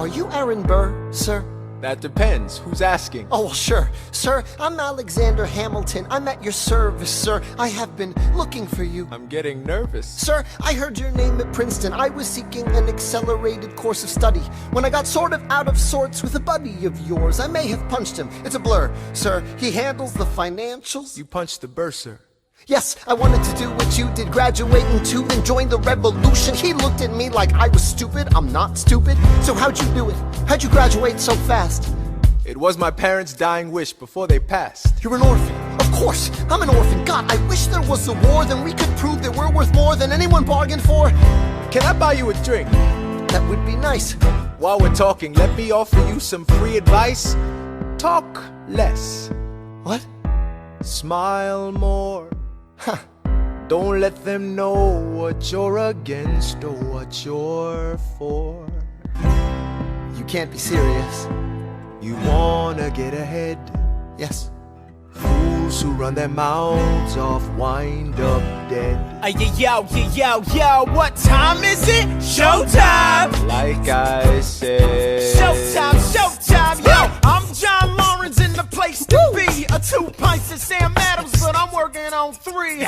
Are you Aaron Burr, sir? That depends. Who's asking? Oh, well, sure. Sir, I'm Alexander Hamilton. I'm at your service, sir. I have been looking for you. I'm getting nervous. Sir, I heard your name at Princeton. I was seeking an accelerated course of study. When I got sort of out of sorts with a buddy of yours, I may have punched him. It's a blur, sir. He handles the financials. You punched the bursar. Yes, I wanted to do what you did, graduate in 2 and join the revolution. He looked at me like I was stupid. I'm not stupid. So how'd you do it? How'd you graduate so fast? It was my parents' dying wish before they passed. You're an orphan. Of course, I'm an orphan. God, I wish there was a war, then we could prove that we're worth more than anyone bargained for. Can I buy you a drink? That would be nice. While we're talking, let me offer you some free advice. Talk less. What? Smile more. Huh. Don't let them know what you're against or what you're for. You can't be serious. You wanna get ahead. Yes. Fools who run their mouths off wind up dead. Yo, what time is it? Showtime! Like I said. Showtime, yo! I'm John Lawrence in the place to be. 2 pints of Sam Adams, but I'm working on 3.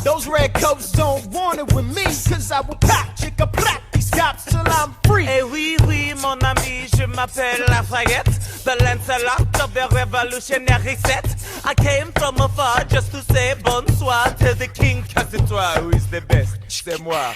Those red coats don't want it with me, cause I will pop, chicka plop these cops till I'm free. Eh oui, mon ami, je m'appelle Lafayette, the Lancelot of the revolutionary set. I came from afar just to say bonsoir to the king, cause it's toi who is the best, c'est moi.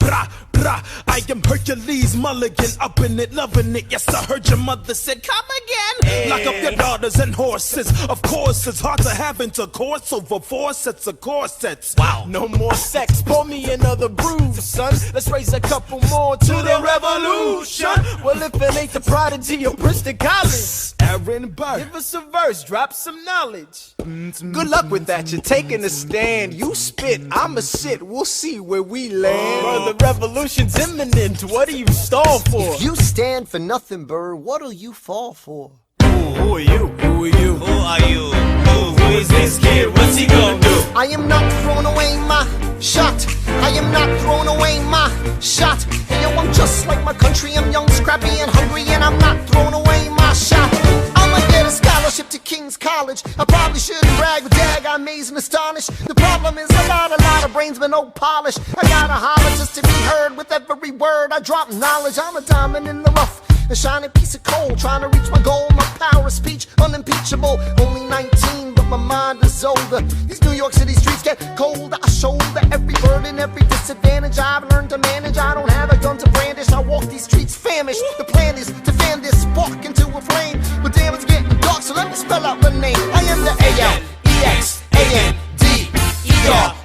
Brah, brah, I am Hercules Mulligan, up in it, loving it. Yes, I heard your mother said, come again. Lock up your daughters and horses. Of course, it's hard to have intercourse over 4 sets of corsets. Wow. No more sex, pour me another brew, son. Let's raise a couple more to the revolution. Well, if it ain't the prodigy of Princeton College, Aaron Burr, give us a verse, drop some knowledge. Good luck with that, you're taking a stand. You spit, I'ma sit, we'll see where we land. The revolution's imminent, what do you stall for? If you stand for nothing, Burr, what'll you fall for? Who are you? Who are you? Who are you? Who is this kid? What's he gonna do? I am not throwing away my shot. I am not throwing away my shot. And yo, I'm just like my country. I'm young, scrappy, and hungry, and I'm not throwing away my shot. I'ma get a scholarship to King's College. I probably shouldn't brag, but dag, I'm amazed and astonished. The problem is a lot of brains, but no polish. I gotta holler just to be heard with every word. I drop knowledge. I'm a diamond in the rough, a shining piece of coal, trying to reach my goal. My power of speech, unimpeachable. Only 19, but my mind is older. These New York City streets get colder. I shoulder every burden, every disadvantage I've learned to manage. I don't have a gun to brandish. I walk these streets famished. The plan is to fan this spark into a flame. But damn, it's getting dark, so let me spell out the name. I am the A-L-E-X-A-N-D-E-R.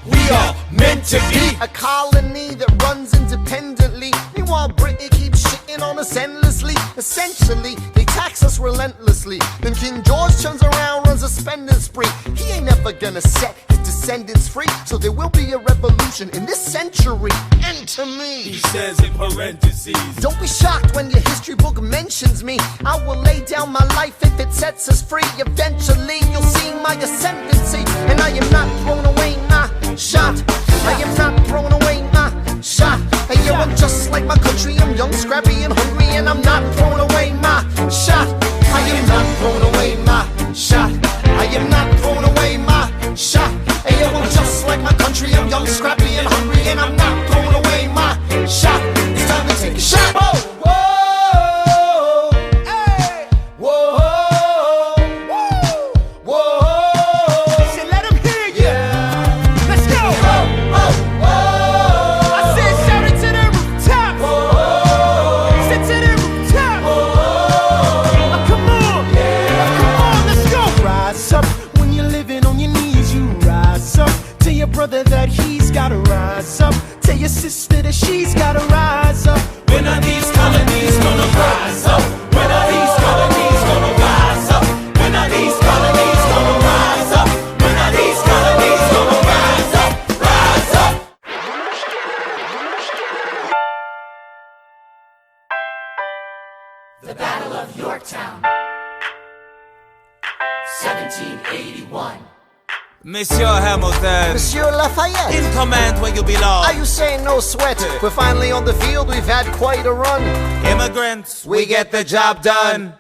We are meant to be a colony that runs independently. Meanwhile, Britain keeps shitting on us endlessly. Essentially, they tax us relentlessly. Then King George turns around, runs a spending spree. He ain't never gonna set his descendants free. So there will be a revolution in this century. Enter me. He says in parentheses. Don't be shocked when your history book mentions me. I will lay down my life if it sets us free. Eventually, you'll see my ascendancy. And I am not throwing away my shot. I am not throwing away my shot. And yo, I'm just like my country. I'm young, scrappy, and hungry, and I'm not throwing away my shot. I am not throwing away my shot. I am not throwing away my shot. And yo, I'm just like my country. I'm young, scrappy, and hungry, and I'm not throwing away my shot. It's time to take a shot. Whoa, whoa, hey, whoa, whoa, whoa. Say, let him hear you. Yeah. Let's go. I said, shout it to the rooftop. Sit to the rooftop. Come on. Come on, let's go. Rise up when you're living on your knees. You rise up. Tell your brother that he's gotta rise up. Tell your sister that she's gotta rise up. When are these colonies gonna rise up? When are these colonies gonna rise up? When are these colonies gonna rise up? When are these colonies gonna rise up? Rise up! The Battle of Yorktown, 1781. Monsieur Hamilton. Monsieur Lafayette. In command where you belong. Are you saying no sweat? We're finally on the field, we've had quite a run. Immigrants, we get the job done.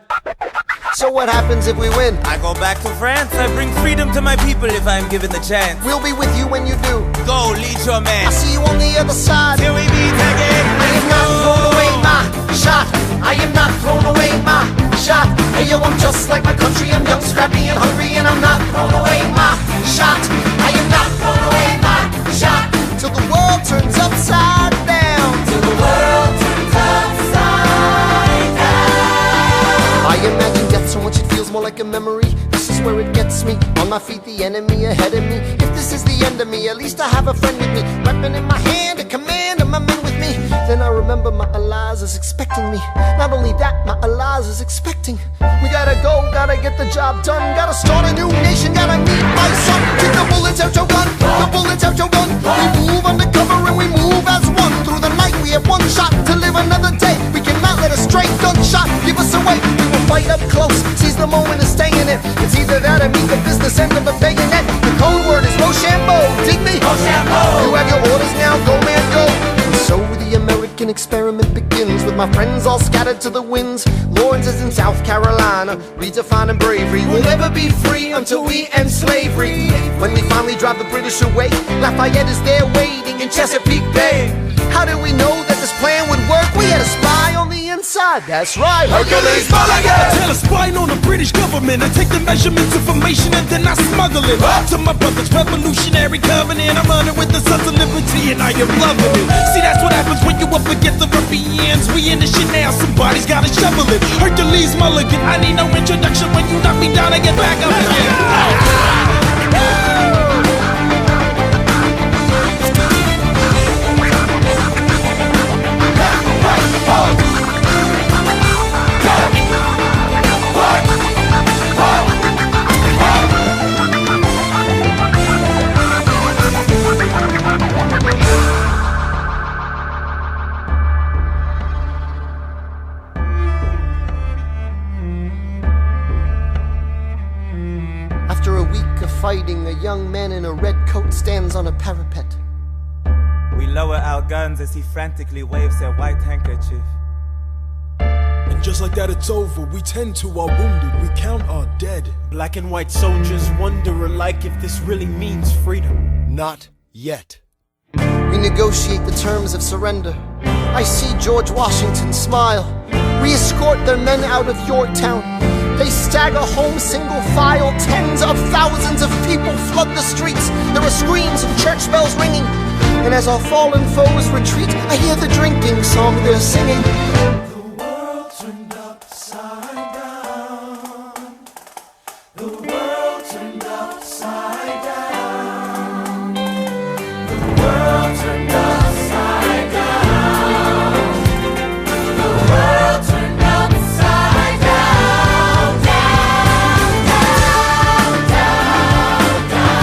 So what happens if we win? I go back to France. I bring freedom to my people if I'm given the chance. We'll be with you when you do. Go, lead your man. I'll see you on the other side. Till we meet again. I am not throwing away my shot. I am not throwing away my shot. Hey yo, I'm just like my country. I'm young, scrappy, and hungry, and I'm not throwing away my shot. I am not throwing away my shot. Till the world turns upside down. Till the world turns upside down. I imagine death so much it feels more like a memory. This is where it gets me. On my feet, the enemy ahead of me. If this is the end of me, at least I have a friend with me. Weapon in my hand, a command of my men with me. Then I remember my Eliza is expecting me. Not only that, my Eliza is expecting. We gotta go, gotta get the job done. Gotta start a new nation, gotta meet my son. Keep the bullets out your gun, the bullets out your gun. We move undercover and we move as one. Through the night we have one shot to live another day. We cannot let a stray gunshot give us away. We will fight up close, seize the moment and stay in it. It's either that or meet the business end of a bayonet. The code word is Rochambeau, dig me? Rochambeau. You have your orders now, go man go. And so the American experiment begins with my friends all scattered to the winds. Lawrence is in South Carolina, redefining bravery. We'll never be free until we end slavery. When we finally drive the British away, Lafayette is there waiting in Chesapeake Bay. How did we know that this plan would work? We had a spy on the inside, that's right, Hercules Mulligan! I tell a spy on the British government. I take the measurements, information, and then I smuggle it up to my brother's revolutionary covenant. I'm running with the Sons of Liberty and I am loving it. See, that's what happens when you up against the ruffians. We in this shit now, somebody's gotta shovel it. Hercules Mulligan, I need no introduction. When you knock me down, I get back up again. After a week of fighting, a young man in a red coat stands on a parapet. We lower our guns as he frantically waves their white handkerchief. And just like that it's over, we tend to our wounded, we count our dead. Black and white soldiers wonder alike if this really means freedom. Not yet. We negotiate the terms of surrender. I see George Washington smile. We escort their men out of Yorktown. They stagger home single file. Tens of thousands of people flood the streets. There are screams and church bells ringing. And as our fallen foes retreat, I hear the drinking song they're singing. The world turned upside down. The world turned upside down. The world turned upside down. The world turned upside down. Down, down, down, down.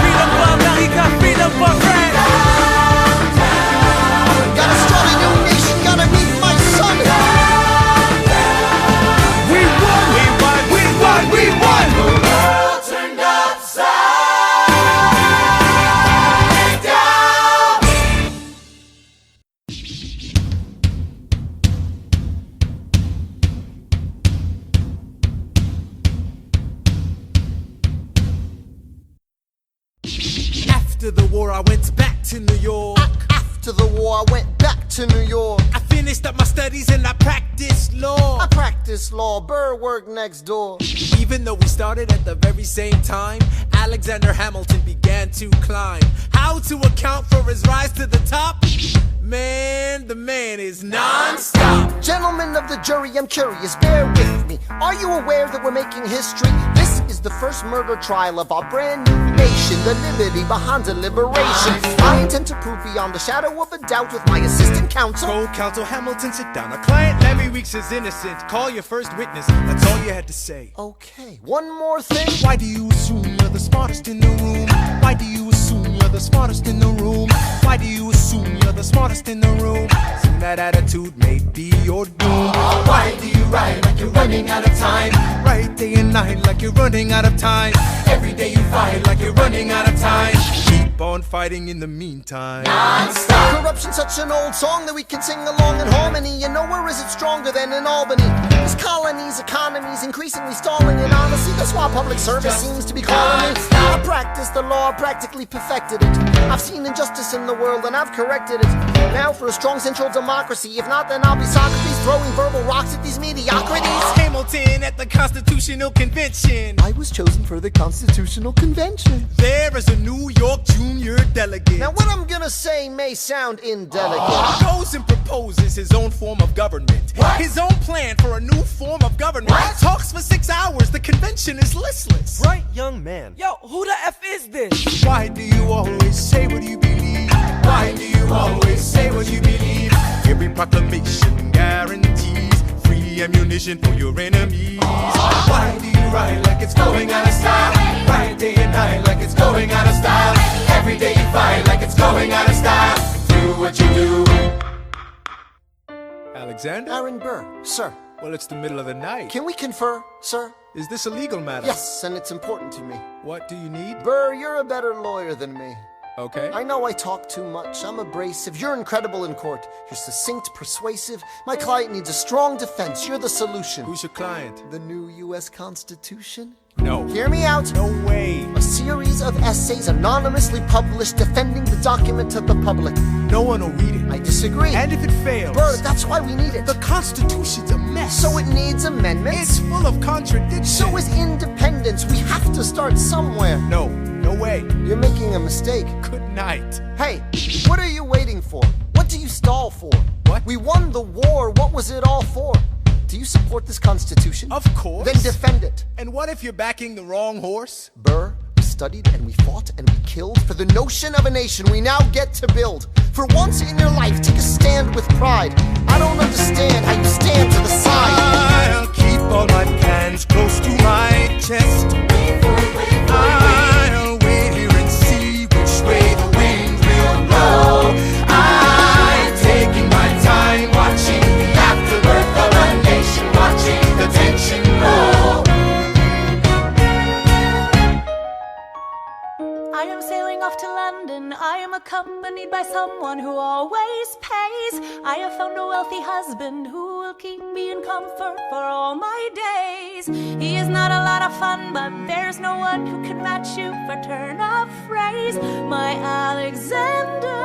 Freedom for America, freedom for France. Gotta start a new nation, gotta meet my son. We won! We won, we won, we won! The world turned upside down. After the war, I went back to New York. After the war, I went back to New York. I finished up my studies and I practiced law. I practiced law, Burr worked next door. Even though we started at the very same time, Alexander Hamilton began to climb. How to account for his rise to the top? Man, the man is non-stop. Gentlemen of the jury, I'm curious, bear with me. Are you aware that we're making history? This is the first murder trial of our brand new nation, the liberty behind deliberation. I intend to prove beyond the shadow of a doubt with my assistant counsel. Co-counsel Hamilton, sit down. Our client Larry Weeks is innocent. Call your first witness. That's all you had to say. Okay, one more thing. Why do you assume you're the smartest in the room? Why do you assume you're the smartest in the room? Why do you assume you're the smartest in the room? Soon that attitude may be your doom. Why do you ride like you're running out of time? Right day and night like you're running out of time. Every day you fight like you're running out of time. Keep on fighting in the meantime. Non-stop. Corruption's such an old song that we can sing along in harmony. You know, where is it stronger than in Albany? This colony's economy's increasingly stalling, and honestly, that's why public service seems to be calling me. I practice the law, practically perfected it. I've seen injustice in the world and I've corrected it. Now for a strong central democracy. If not, then I'll be Socrates throwing verbal rocks at these mediocrities. Hamilton at the Constitutional Convention. I was chosen for the Constitutional Convention. There is a New York junior delegate. Now what I'm gonna say may sound indelicate. Goes and proposes his own form of government. His own plan for a new form of government. Talks for 6 hours, the convention is listless. Bright young man. Yo, who the F is this? Why do you always say what you believe? Why do you always say what you believe? Every proclamation guarantees free ammunition for your enemies. Why do you ride like it's going out of style? Right day and night like it's going out of style. Every day you fight like it's going out of style. Do what you do. Alexander? Aaron Burr, sir. Well, it's the middle of the night. Can we confer, sir? Is this a legal matter? Yes, and it's important to me. What do you need? Burr, you're a better lawyer than me. Okay. I know I talk too much. I'm abrasive. You're incredible in court. You're succinct, persuasive. My client needs a strong defense. You're the solution. Who's your client? The new U.S. Constitution? No. Hear me out. No way. A series of essays anonymously published defending the document to the public. No one will read it. I disagree. And if it fails? Burr, that's why we need it. The Constitution's a mess. So it needs amendments. It's full of contradictions. So is independence. We have to start somewhere. No. No way. You're making a mistake. Good night. Hey, what are you waiting for? What do you stall for? What? We won the war. What was it all for? Do you support this Constitution? Of course. Then defend it. And what if you're backing the wrong horse? Burr, we studied and we fought and we killed for the notion of a nation we now get to build. For once in your life, take a stand with pride. I don't understand how you stand to the side. I'll keep all my plans close to my chest. I'll wait here and see which way the wind will blow. I'm taking my time watching the afterbirth of a nation, watching the tension grow. I am sailing off to London. I am accompanied by someone who always pays. I have found a wealthy husband who will keep me in comfort for all my days. He is not a lot of fun, but there's no one who can match you for turn of phrase. My Alexander,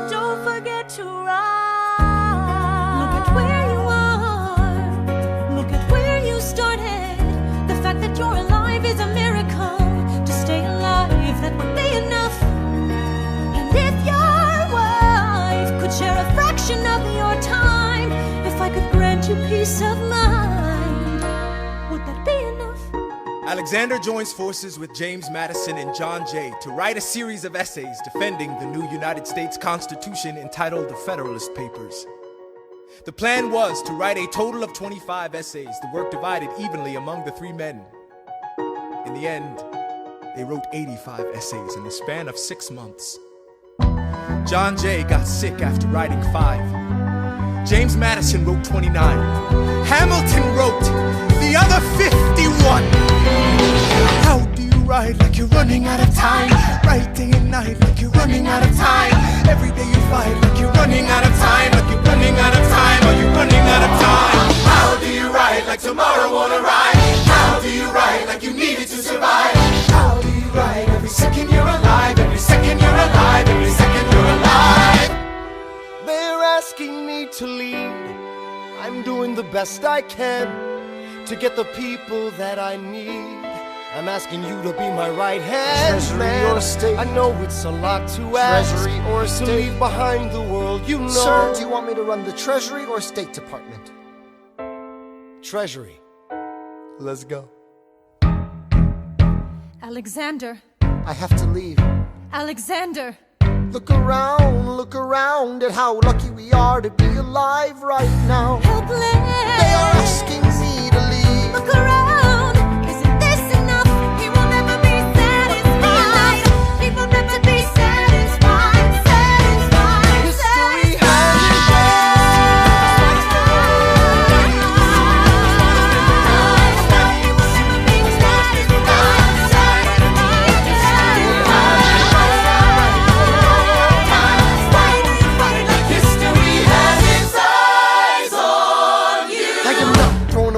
don't forget to ride. Look at where you are. Look at where you started. The fact that you're alive is a miracle. To stay alive, that would be enough. And if your wife could share a fraction of your time, if I could grant you peace of mind, would that be enough? Alexander joins forces with James Madison and John Jay to write a series of essays defending the new United States Constitution entitled The Federalist Papers. The plan was to write a total of 25 essays, the work divided evenly among the three men. In the end, they wrote 85 essays in the span of 6 months. John Jay got sick after writing 5. James Madison wrote 29. Hamilton wrote the other 51. How do you ride like you're running out of time? Right day and night like you're running out of time. Every day you fight like you're running out of time. Like you're running out of time. Are you running out of time? How do you ride like tomorrow won't arrive? How do you ride like you need it to survive? How do you ride every second you're alive? Every second you're alive. Every second you're alive. They're asking me to lead. I'm doing the best I can to get the people that I need. I'm asking you to be my right hand, Treasury man. or state? I know it's a lot to ask. Treasury or to state? leave behind the world, you know. Sir, do you want me to run the Treasury or State Department? Treasury. Let's go. Alexander, I have to leave. Alexander. Look around at how lucky we are to be alive right now. Helpless. They are asking me to leave. Look around. Isn't this enough? He will never be satisfied. He will never